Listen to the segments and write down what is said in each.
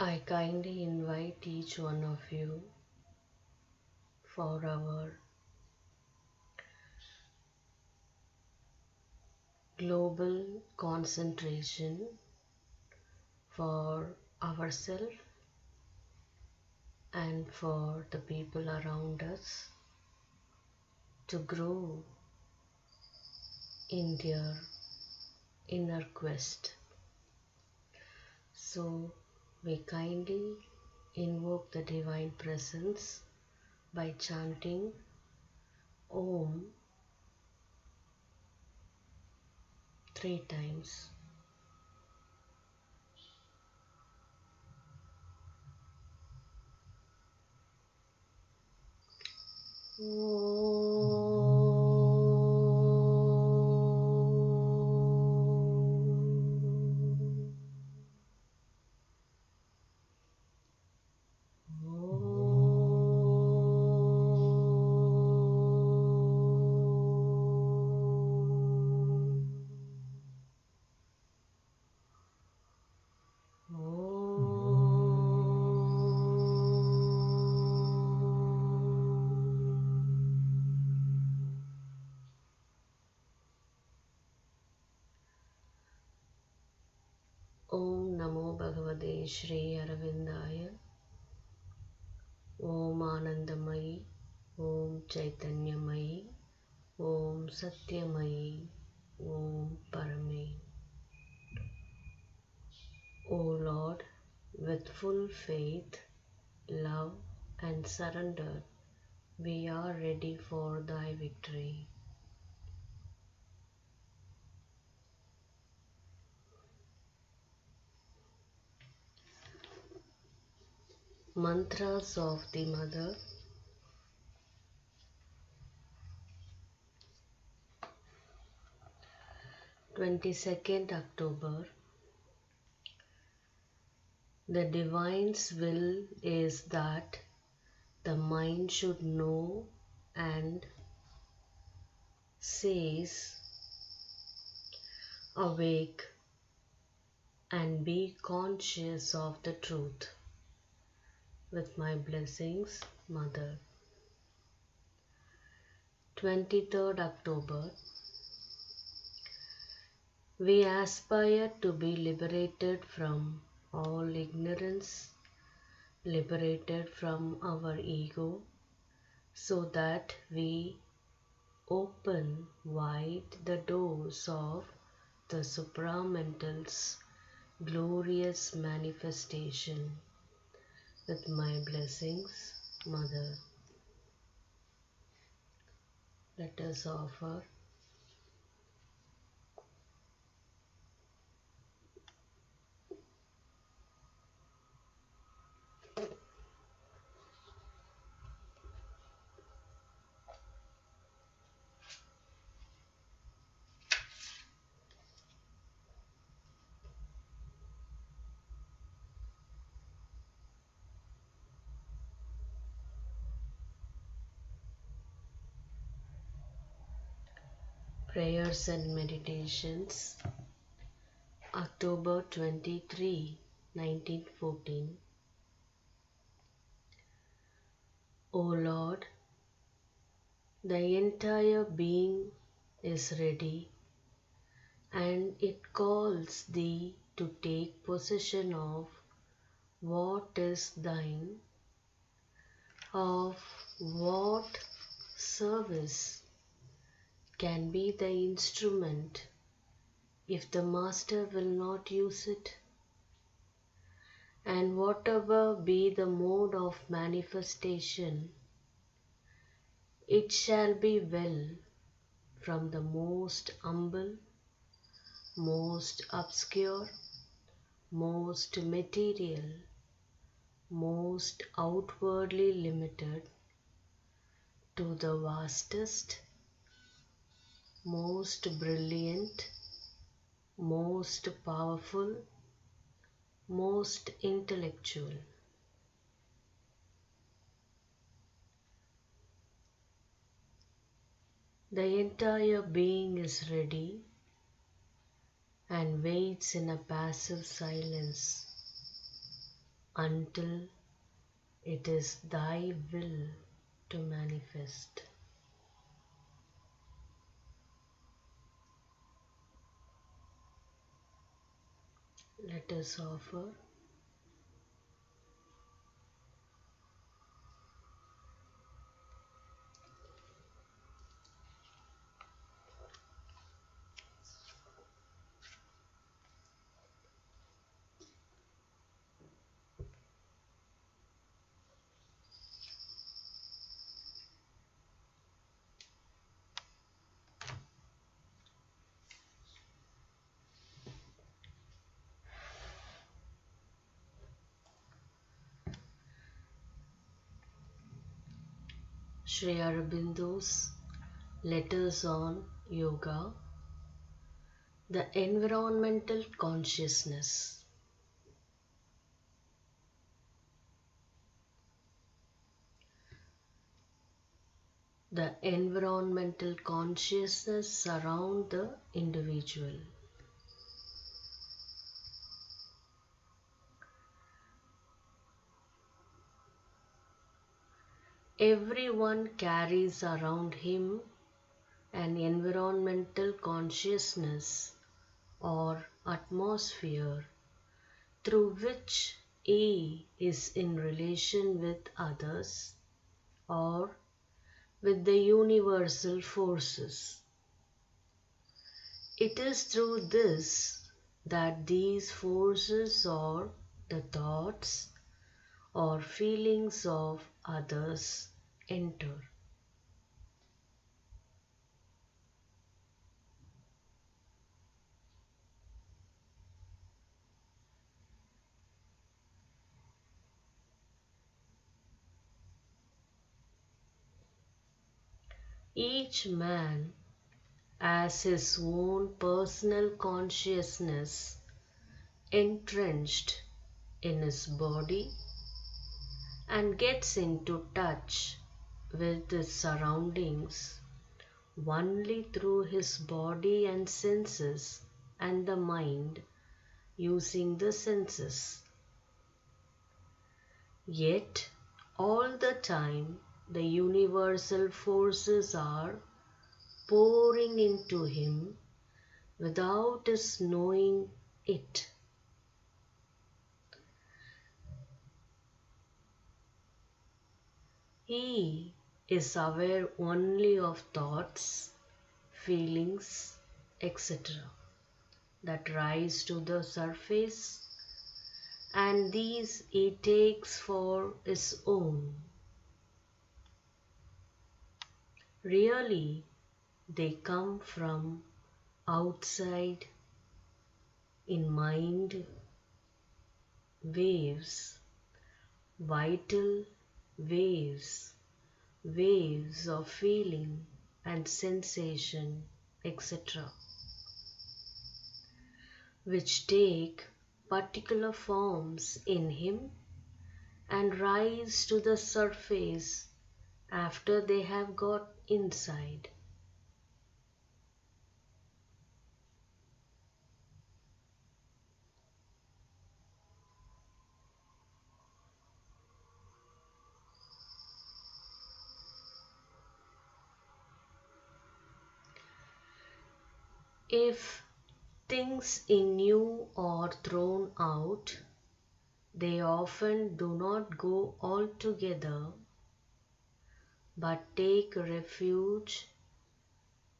I kindly invite each one of you for our global concentration for ourselves and for the people around us to grow in their inner quest. So we kindly invoke the Divine Presence by chanting Om 3 times. Om Namo Bhagavate Shri Aravindaya. Om Anandamayi. Om Chaitanyamayi. Om Satyamayi. Om Parame. O Lord, with full faith, love and surrender, we are ready for Thy victory. Mantras of the Mother. 22nd October. The Divine's will is that the mind should know and says, awake and be conscious of the truth. With my blessings, Mother. 23rd October. We aspire to be liberated from all ignorance, liberated from our ego, so that we open wide the doors of the supramental's glorious manifestation. With my blessings, Mother. Let us offer prayers and meditations. October 23, 1914. O Lord, the entire being is ready, and it calls Thee to take possession of what is Thine, of what service can be the instrument if the Master will not use it, and whatever be the mode of manifestation, it shall be well from the most humble, most obscure, most material, most outwardly limited, to the vastest, most brilliant, most powerful, most intellectual. The entire being is ready and waits in a passive silence until it is thy will to manifest. Let us offer Sri Aurobindo's letters on yoga, the environmental consciousness. The environmental consciousness surrounds the individual. Everyone carries around him an environmental consciousness or atmosphere through which he is in relation with others or with the universal forces. It is through this that these forces or the thoughts or feelings of others enter. Each man has his own personal consciousness entrenched in his body and gets into touch with his surroundings only through his body and senses and the mind using the senses. Yet, all the time, the universal forces are pouring into him without his knowing it. He is aware only of thoughts, feelings, etc. that rise to the surface, and these he takes for his own. Really, they come from outside in mind waves, vital waves, waves of feeling and sensation, etc., which take particular forms in him and rise to the surface after they have got inside. If things in you are thrown out, they often do not go altogether but take refuge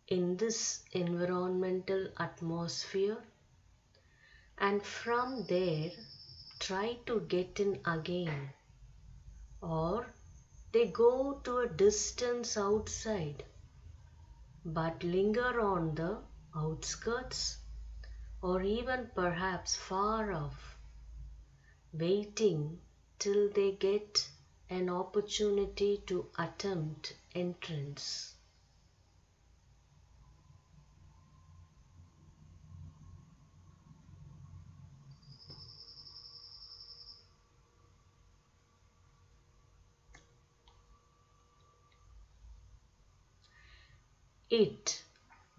in this environmental atmosphere and from there try to get in again, or they go to a distance outside but linger on the outskirts or even perhaps far off, waiting till they get an opportunity to attempt entrance. It,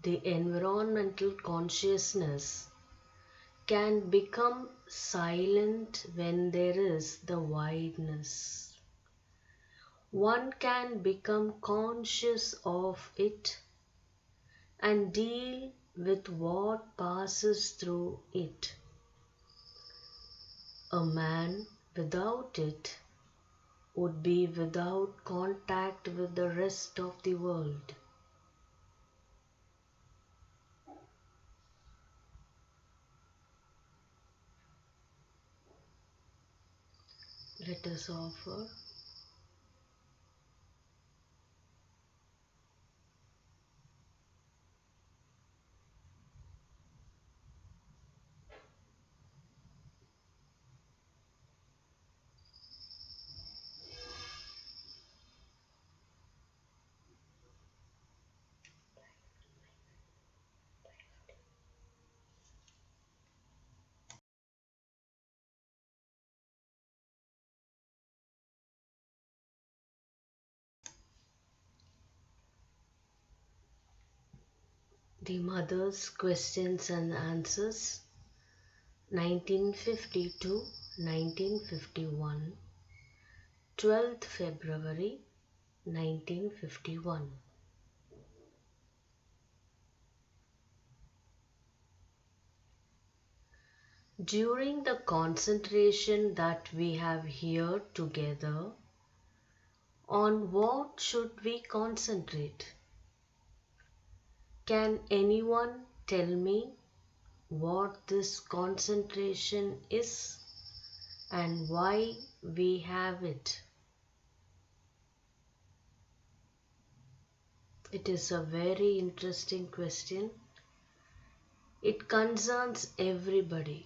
the environmental consciousness, can become silent when there is the wideness. One can become conscious of it and deal with what passes through it. A man without it would be without contact with the rest of the world. Let us offer the Mother's Questions and Answers, 1950 to 1951, 12th February 1951. During the concentration that we have here together, on what should we concentrate? Can anyone tell me what this concentration is and why we have it? It is a very interesting question. It concerns everybody.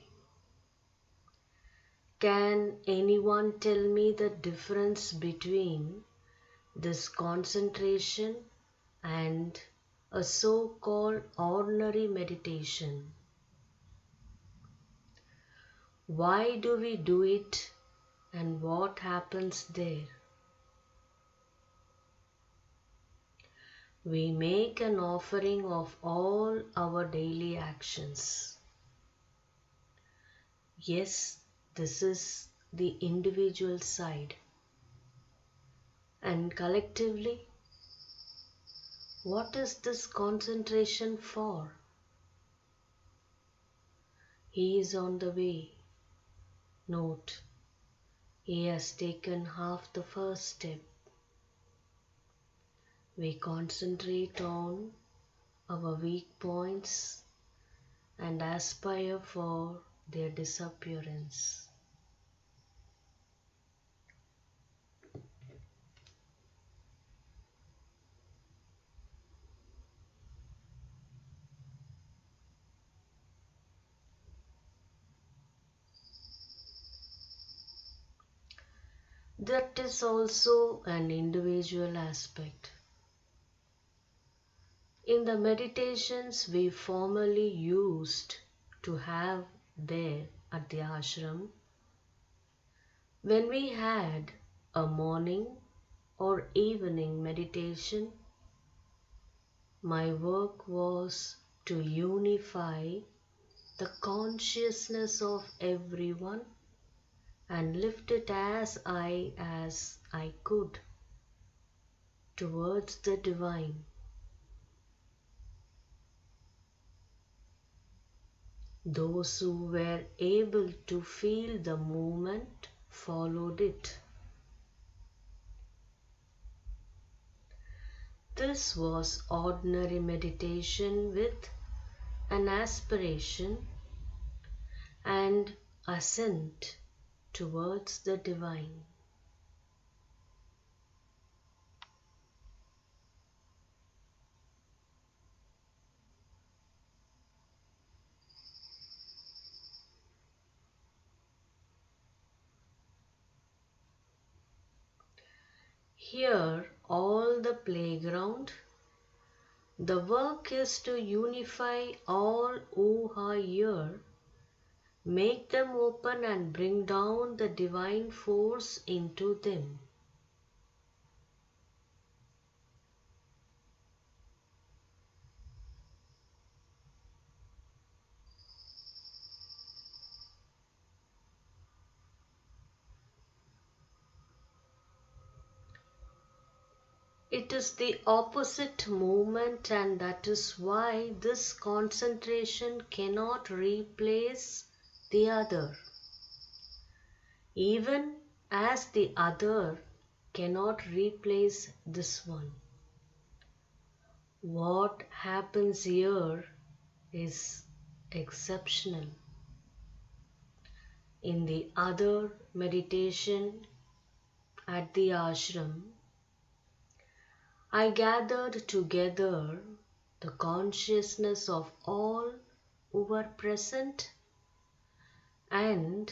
Can anyone tell me the difference between this concentration and a so-called ordinary meditation? Why do we do it and what happens there? We make an offering of all our daily actions. Yes, this is the individual side. And collectively, what is this concentration for? He is on the way. Note, he has taken half the first step. We concentrate on our weak points and aspire for their disappearance. That is also an individual aspect. In the meditations we formerly used to have there at the ashram, when we had a morning or evening meditation, my work was to unify the consciousness of everyone and lift it as high as I could towards the divine. Those who were able to feel the movement followed it. This was ordinary meditation with an aspiration and ascent towards the divine. Here, all the playground, the work is to unify all who are here, make them open and bring down the divine force into them. It is the opposite movement, and that is why this concentration cannot replace the other, even as the other cannot replace this one. What happens here is exceptional. In the other meditation at the ashram, I gathered together the consciousness of all who were present, and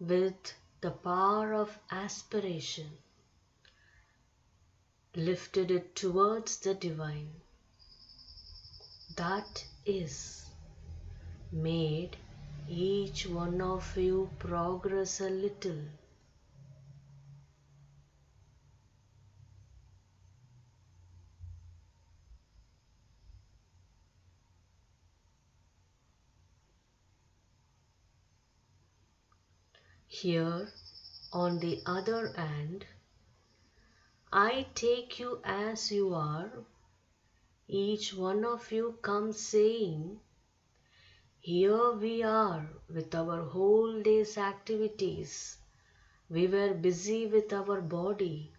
with the power of aspiration lifted it towards the divine. That is, made each one of you progress a little. Here, on the other hand, I take you as you are. Each one of you comes saying, "Here we are with our whole day's activities. We were busy with our body.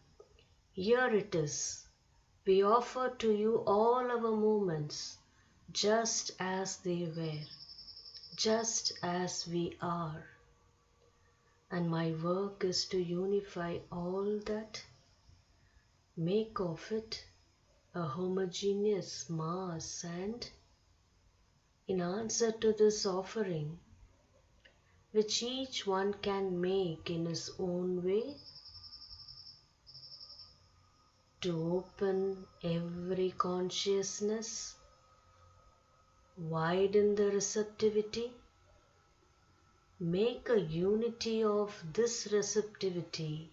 Here it is. We offer to you all our moments, just as they were, just as we are. And my work is to unify all that, make of it a homogeneous mass, and in answer to this offering, which each one can make in his own way, to open every consciousness, widen the receptivity, make a unity of this receptivity,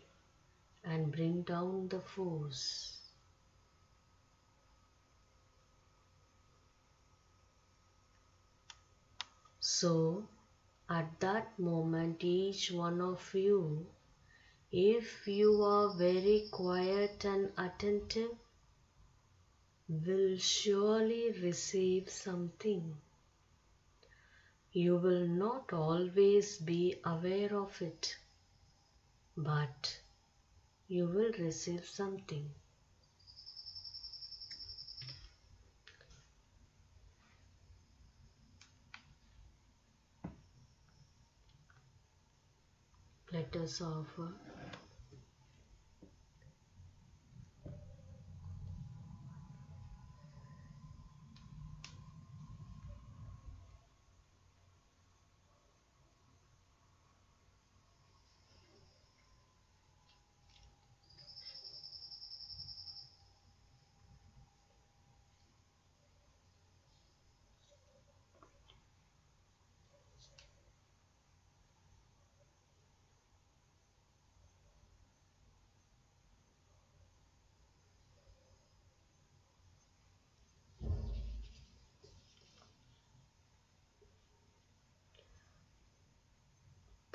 and bring down the force." So, at that moment, each one of you, if you are very quiet and attentive, will surely receive something. You will not always be aware of it, but you will receive something. Let us offer.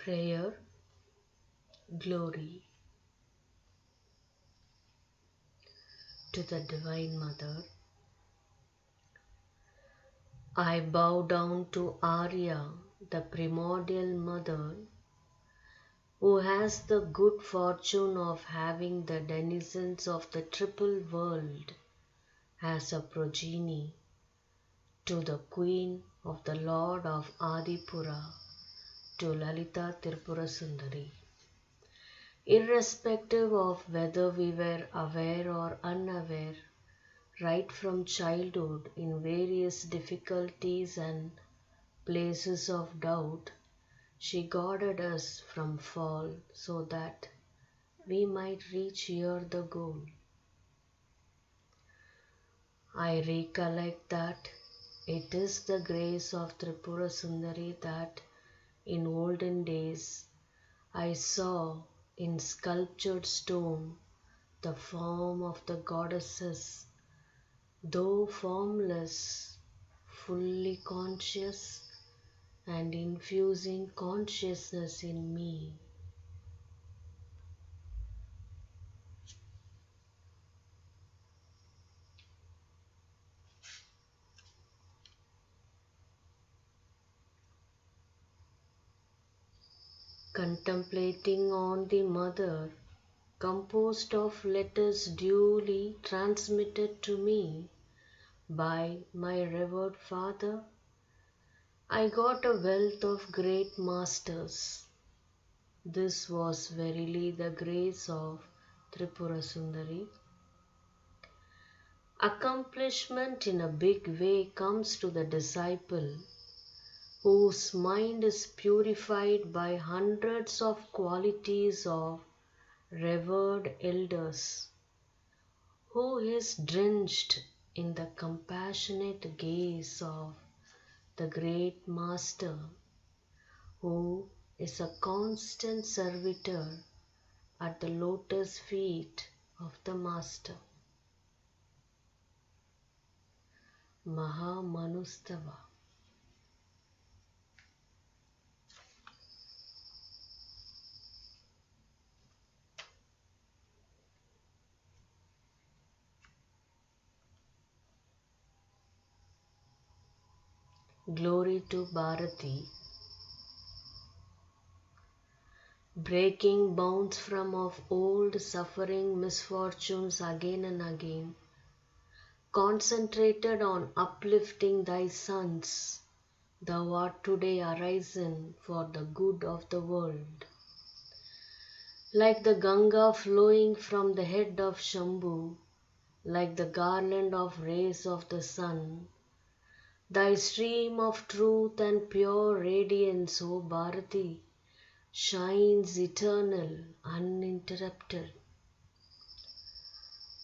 Prayer. Glory to the Divine Mother. I bow down to Arya, the primordial mother, who has the good fortune of having the denizens of the triple world as a progeny, to the Queen of the Lord of Adipura, to Lalita Tripura Sundari. Irrespective of whether we were aware or unaware, right from childhood in various difficulties and places of doubt, she guarded us from fall so that we might reach here the goal. I recollect that it is the grace of Tripura Sundari that in olden days I saw in sculptured stone the form of the goddesses, though formless, fully conscious and infusing consciousness in me. contemplating on the mother, composed of letters duly transmitted to me by my revered father, I got a wealth of great masters. This was verily the grace of Tripura Sundari. Accomplishment in a big way comes to the disciple whose mind is purified by hundreds of qualities of revered elders, who is drenched in the compassionate gaze of the great master, who is a constant servitor at the lotus feet of the master. Mahamanustava. Glory to Bharati, breaking bounds from of old, suffering misfortunes again and again, concentrated on uplifting thy sons, thou art today arisen for the good of the world. Like the Ganga flowing from the head of Shambhu, like the garland of rays of the sun, thy stream of truth and pure radiance, O Bharati, shines eternal, uninterrupted.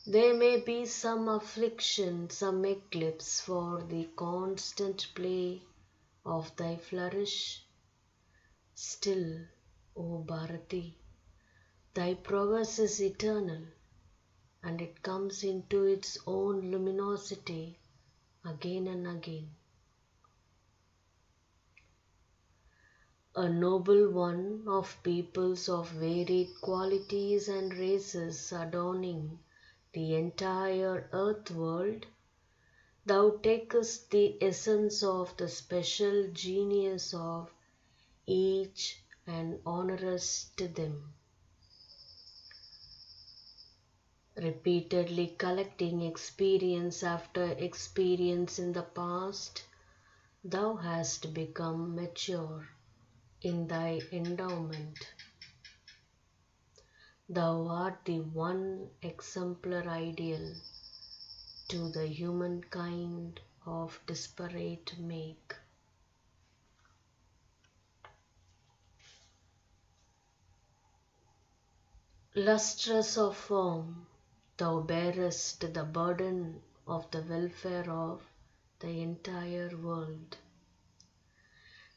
There may be some affliction, some eclipse for the constant play of thy flourish. Still, O Bharati, thy prowess is eternal, and it comes into its own luminosity again and again. A noble one of peoples of varied qualities and races adorning the entire earth world, thou takest the essence of the special genius of each and honorest them. Repeatedly collecting experience after experience in the past, thou hast become mature in thy endowment. Thou art the one exemplar ideal to the humankind of disparate make. Lustrous of form, thou bearest the burden of the welfare of the entire world.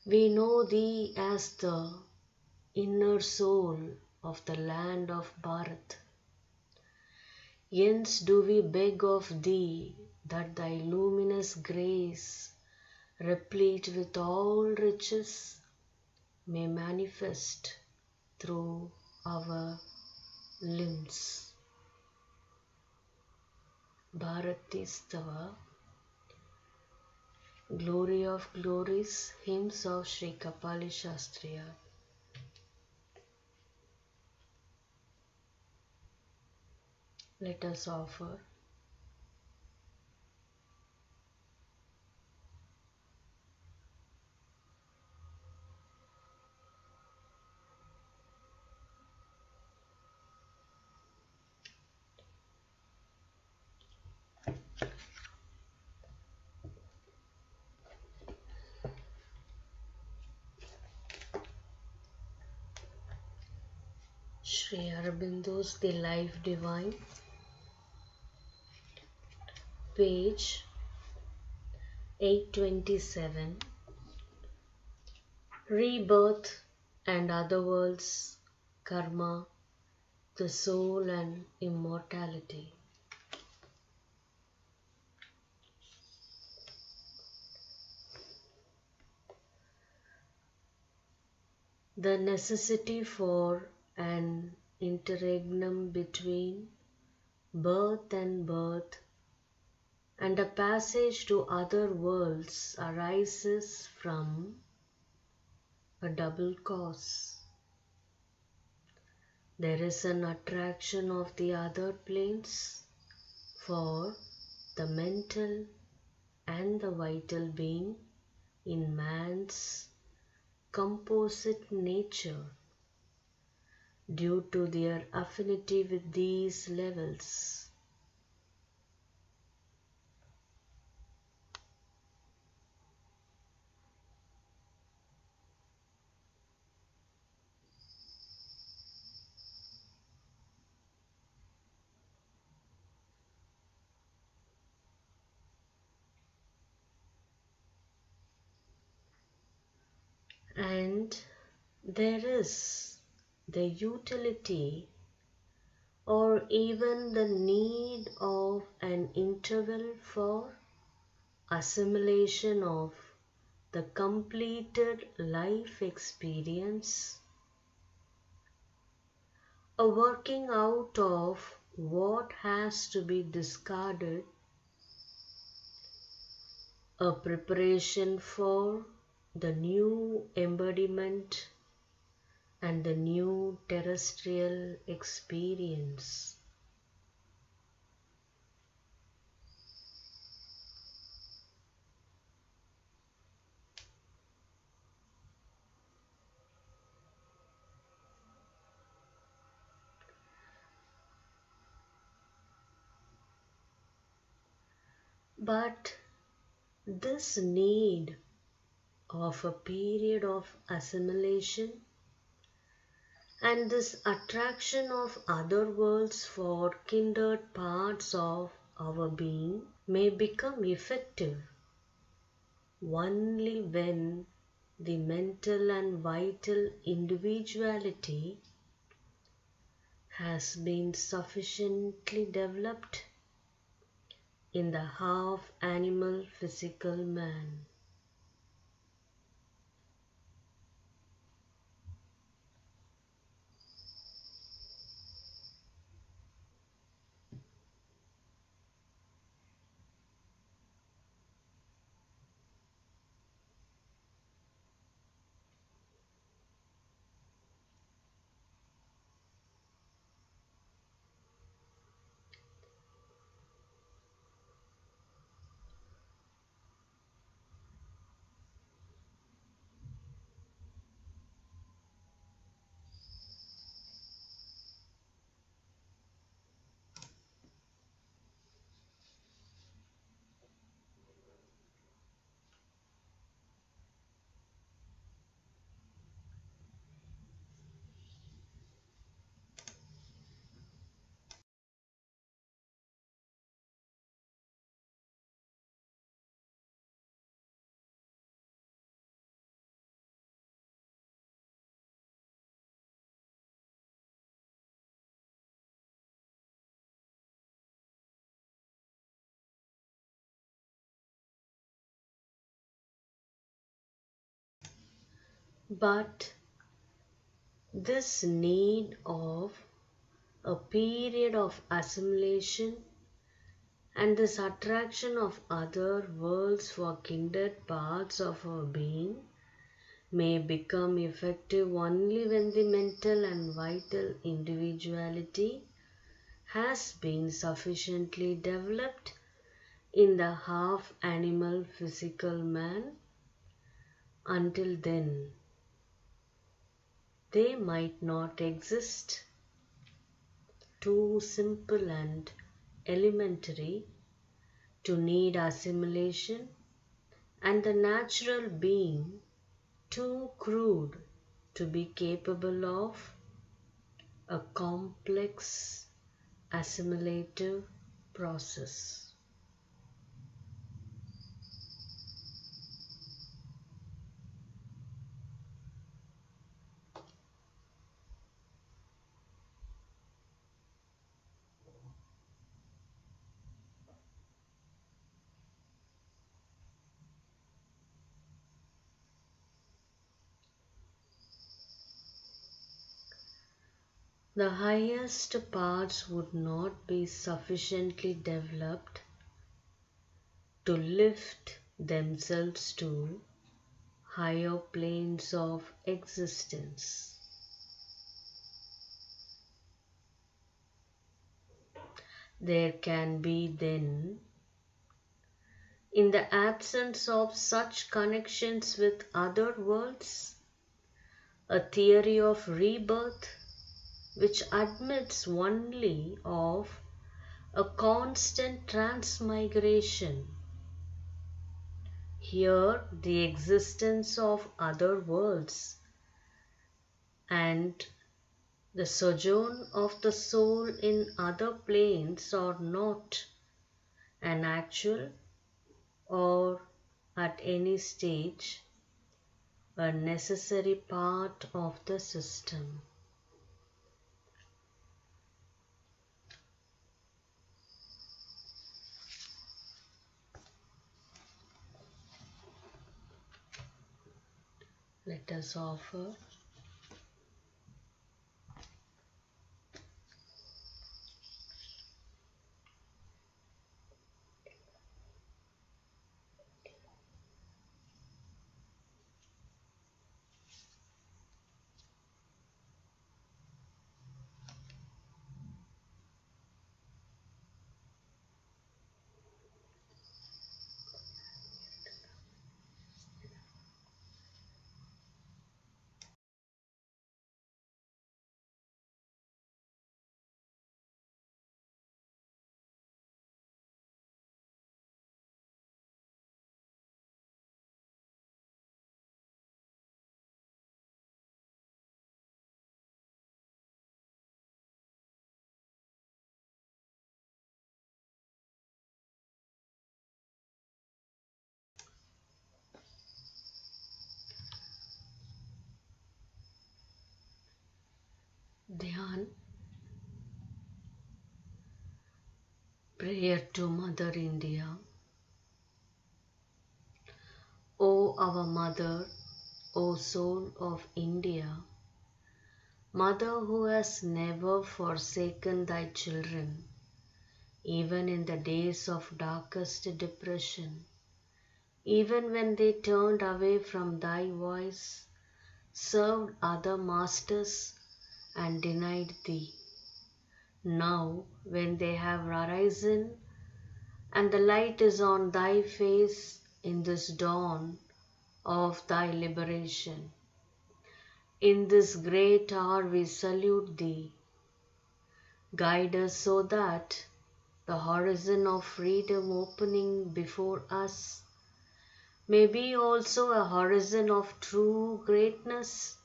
We know thee as the inner soul of the land of Bharat. Hence do we beg of thee that thy luminous grace, replete with all riches, may manifest through our limbs. Bharatistava, Glory of Glories, Hymns of Sri Kapali Shastriya. Let us offer Sri Aurobindo's The Life Divine, page 827, Rebirth and Other Worlds, Karma, the Soul and Immortality. The necessity for an interregnum between birth and a passage to other worlds arises from a double cause. There is an attraction of the other planes for the mental and the vital being in man's composite nature due to their affinity with these levels. And there is the utility or even the need of an interval for assimilation of the completed life experience, a working out of what has to be discarded, a preparation for the new embodiment and the new terrestrial experience. But this need of a period of assimilation and this attraction of other worlds for kindred parts of our being may become effective only when the mental and vital individuality has been sufficiently developed in the half animal physical man. But this need of a period of assimilation and this attraction of other worlds for kindred parts of our being may become effective only when the mental and vital individuality has been sufficiently developed in the half animal physical man. Until then, they might not exist. Too simple and elementary to need assimilation, and the natural being too crude to be capable of a complex assimilative process. The highest parts would not be sufficiently developed to lift themselves to higher planes of existence. There can be then, in the absence of such connections with other worlds, a theory of rebirth which admits only of a constant transmigration. Here, the existence of other worlds and the sojourn of the soul in other planes are not an actual or at any stage a necessary part of the system. Let us offer Dhyan, prayer to Mother India. O our Mother, O Soul of India, Mother who has never forsaken thy children, even in the days of darkest depression, even when they turned away from thy voice, served other masters, and denied thee. Now, when they have arisen, and the light is on thy face in this dawn of thy liberation, in this great hour we salute thee. Guide us so that the horizon of freedom opening before us may be also a horizon of true greatness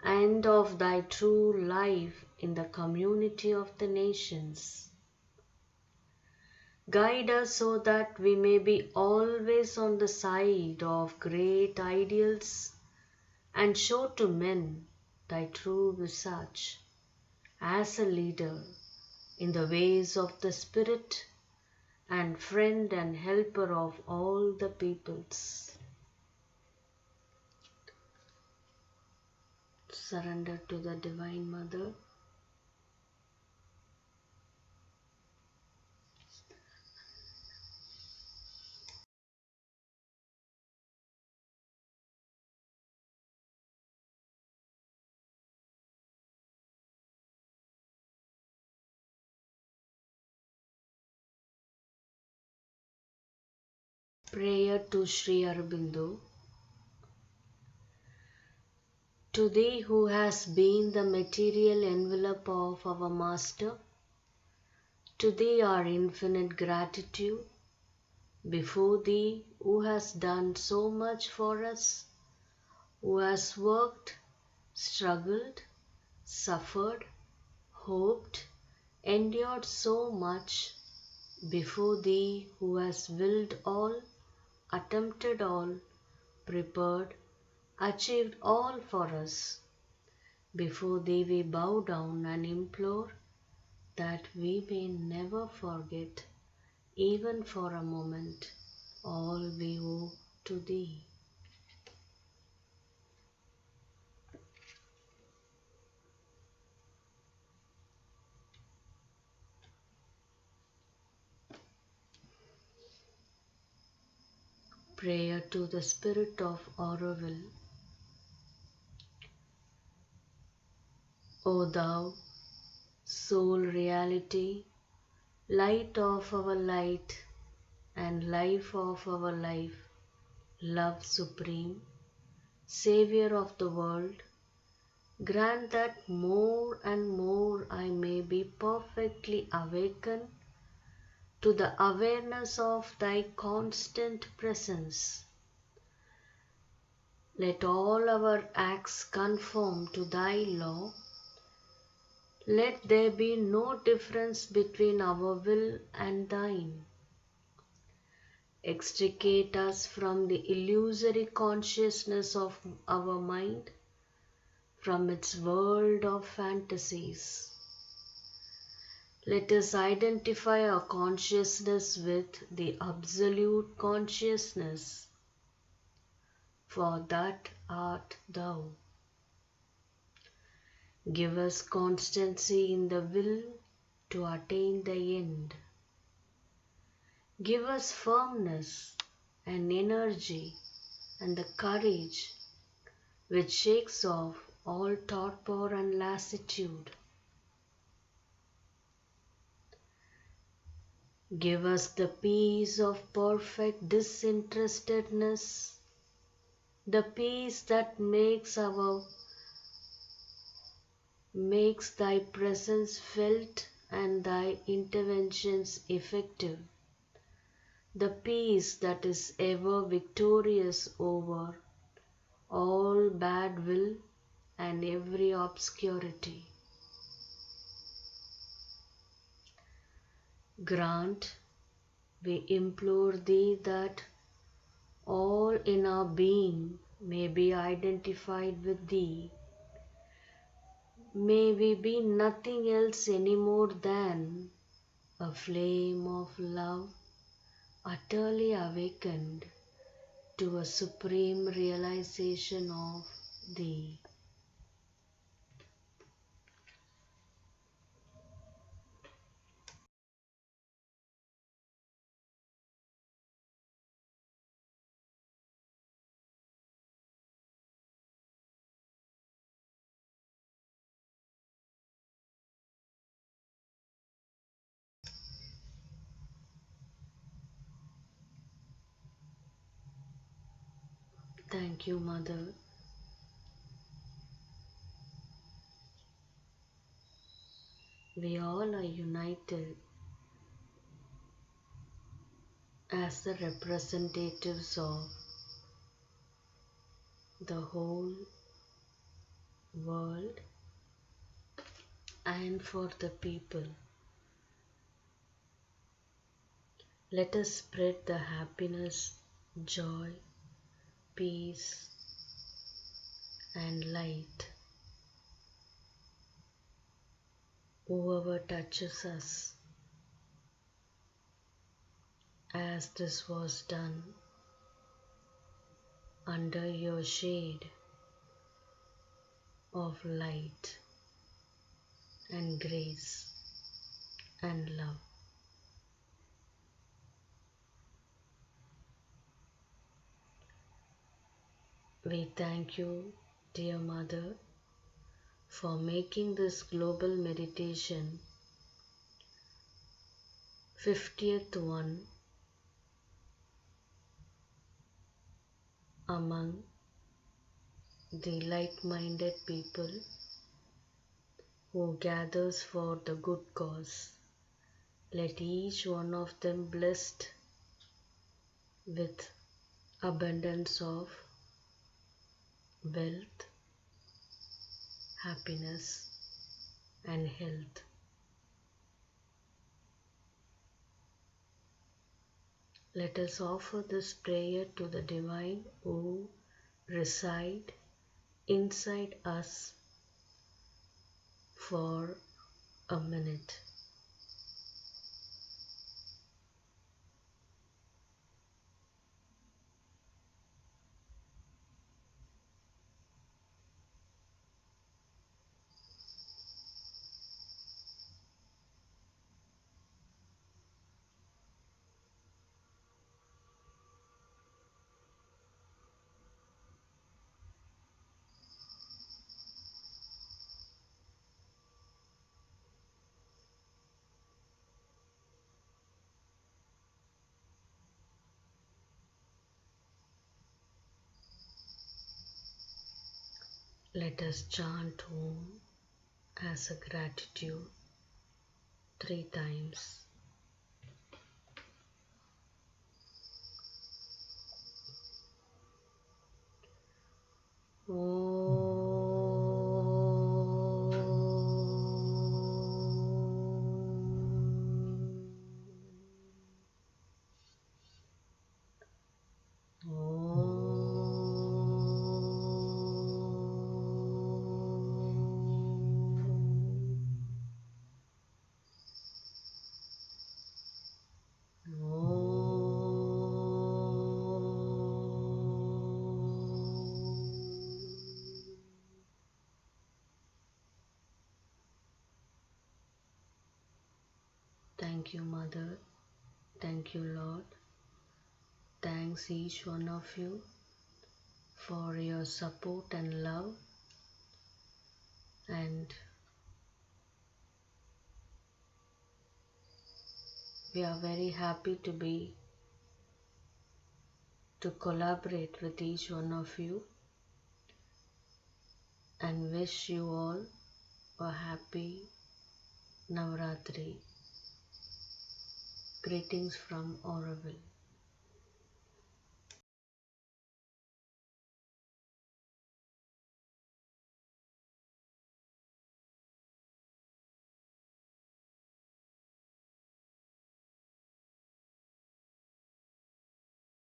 and of thy true life in the community of the nations. Guide us so that we may be always on the side of great ideals and show to men thy true visage as a leader in the ways of the Spirit and friend and helper of all the peoples. Surrender to the Divine Mother. Prayer to Sri Aurobindo. To thee who has been the material envelope of our Master, to thee our infinite gratitude. Before thee who has done so much for us, who has worked, struggled, suffered, hoped, endured so much, before thee who has willed all, attempted all, prepared, achieved all for us, before thee we bow down and implore that we may never forget, even for a moment, all we owe to thee. Prayer to the Spirit of Aurobindo. O thou, sole reality, light of our light and life of our life, love supreme, Savior of the world, grant that more and more I may be perfectly awakened to the awareness of Thy constant presence. Let all our acts conform to Thy law. Let there be no difference between our will and Thine. Extricate us from the illusory consciousness of our mind, from its world of fantasies. Let us identify our consciousness with the absolute consciousness, for that art Thou. Give us constancy in the will to attain the end. Give us firmness and energy and the courage which shakes off all torpor and lassitude. Give us the peace of perfect disinterestedness, the peace that makes Thy presence felt and Thy interventions effective, the peace that is ever victorious over all bad will and every obscurity. Grant, we implore Thee, that all in our being may be identified with Thee. May we be nothing else any more than a flame of love, utterly awakened to a supreme realization of Thee. Thank you, Mother. We all are united as the representatives of the whole world and for the people. Let us spread the happiness, joy, peace, and light. Whoever touches us, as this was done under your shade of light and grace and love. We thank you, dear Mother, for making this global meditation 50th one among the like-minded people who gathers for the good cause. Let each one of them blessed with abundance of wealth, happiness, and health. Let us offer this prayer to the Divine who reside inside us for a minute. Let us chant Om as a gratitude 3 times. Thank you, Mother. Thank you, Lord. Thanks each one of you for your support and love, and we are very happy to collaborate with each one of you, and wish you all a happy Navratri. Greetings from Aurobindo.